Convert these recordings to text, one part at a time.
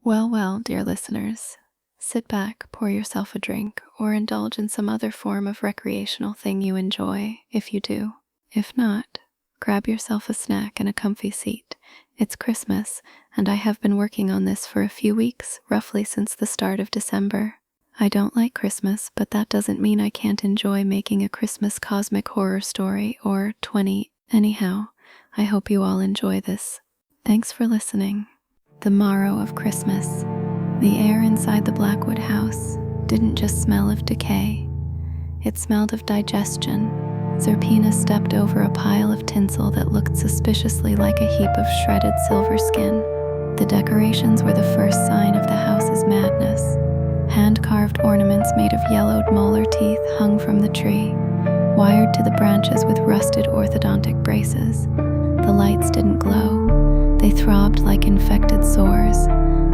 Well, dear listeners, sit back, pour yourself a drink, or indulge in some other form of recreational thing you enjoy, if you do. If not, grab yourself a snack and a comfy seat. It's Christmas, and I have been working on this for a few weeks, roughly since the start of December. I don't like Christmas, but that doesn't mean I can't enjoy making a Christmas cosmic horror story, or 20. Anyhow, I hope you all enjoy this. Thanks for listening. The Marrow of Christmas. The air inside the Blackwood house didn't just smell of decay. It smelled of digestion. Zerpina stepped over a pile of tinsel that looked suspiciously like a heap of shredded silver skin. The decorations were the first sign of the house's madness. Hand-carved ornaments made of yellowed molar teeth hung from the tree, wired to the branches with rusted orthodontic braces. The lights didn't glow. They throbbed like infected sores,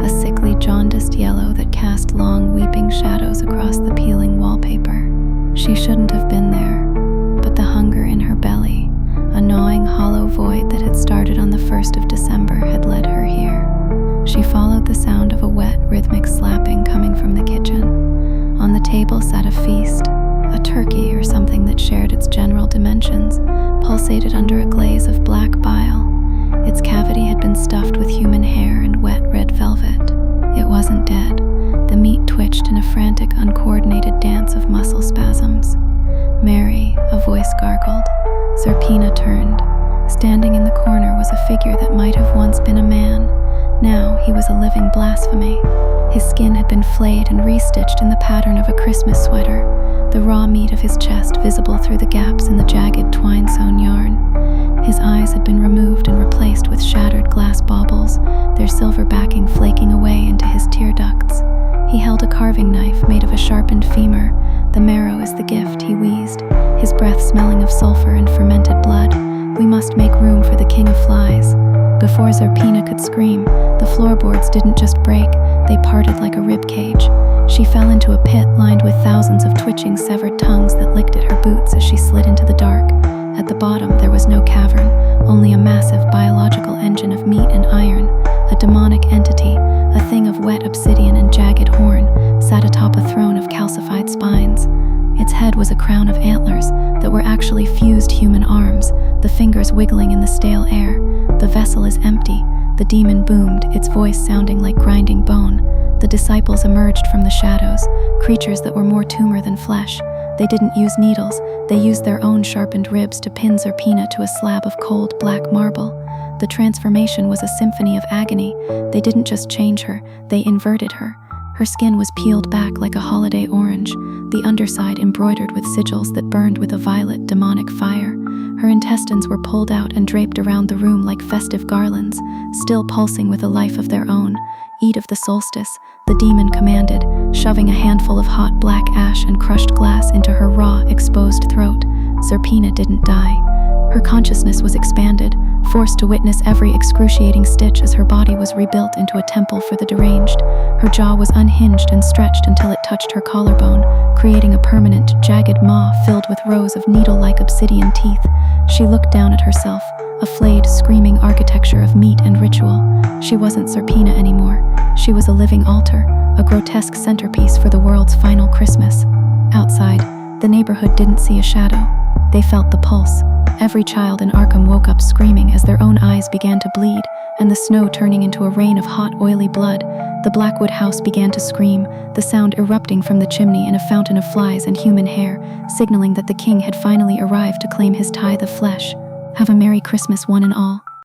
a sickly jaundiced yellow that cast long weeping shadows across the peeling wallpaper. She shouldn't have been there, but the hunger in her belly, a gnawing hollow void that had started on the 1st of December, had led her here. She followed the sound of a wet, rhythmic slapping coming from the kitchen. On the table sat a feast. A turkey, or something that shared its general dimensions, pulsated under a glaze of black bile. Its cavity had been stuffed with human hair and wet red velvet. It wasn't dead. The meat twitched in a frantic, uncoordinated dance of muscle spasms. "Mary," a voice gargled. Zerpina turned. Standing in the corner was a figure that might have once been a man. Now he was a living blasphemy. His skin had been flayed and restitched in the pattern of a Christmas sweater, the raw meat of his chest visible through the gaps in the jagged twine-sewn yarn. His eyes had been removed and replaced with shattered glass baubles, their silver backing flaking away into his tear ducts. He held a carving knife made of a sharpened femur. "The marrow is the gift," he wheezed, his breath smelling of sulfur and fermented blood. "We must make room for the king of flies." Before Zerpina could scream, the floorboards didn't just break, they parted like a rib cage. She fell into a pit lined with thousands of twitching severed tongues that licked at her boots as she slid into the dark. At the bottom there was no cavern, only a massive biological engine of meat and iron. A demonic entity, a thing of wet obsidian and jagged horn, sat atop a throne of calcified spines. Its head was a crown of antlers that were actually fused human arms, the fingers wiggling in the stale air. "The vessel is empty," the demon boomed, its voice sounding like grinding bone. The disciples emerged from the shadows, creatures that were more tumor than flesh. They didn't use needles, they used their own sharpened ribs to pin Zerpina to a slab of cold black marble. The transformation was a symphony of agony. They didn't just change her, they inverted her. Her skin was peeled back like a holiday orange, the underside embroidered with sigils that burned with a violet demonic fire. Her intestines were pulled out and draped around the room like festive garlands, still pulsing with a life of their own. "Eat of the solstice," the demon commanded, shoving a handful of hot black ash and crushed glass into her raw, exposed throat. Zerpina didn't die. Her consciousness was expanded, forced to witness every excruciating stitch as her body was rebuilt into a temple for the deranged. Her jaw was unhinged and stretched until it touched her collarbone, creating a permanent, jagged maw filled with rows of needle-like obsidian teeth. She looked down at herself, a flayed, screaming architecture of meat and ritual. She wasn't Zerpina anymore. She was a living altar, a grotesque centerpiece for the world's final Christmas. Outside, the neighborhood didn't see a shadow. They felt the pulse. Every child in Arkham woke up screaming as their own eyes began to bleed, and the snow turning into a rain of hot, oily blood. The Blackwood house began to scream, the sound erupting from the chimney in a fountain of flies and human hair, signaling that the king had finally arrived to claim his tithe of flesh. Have a Merry Christmas, one and all.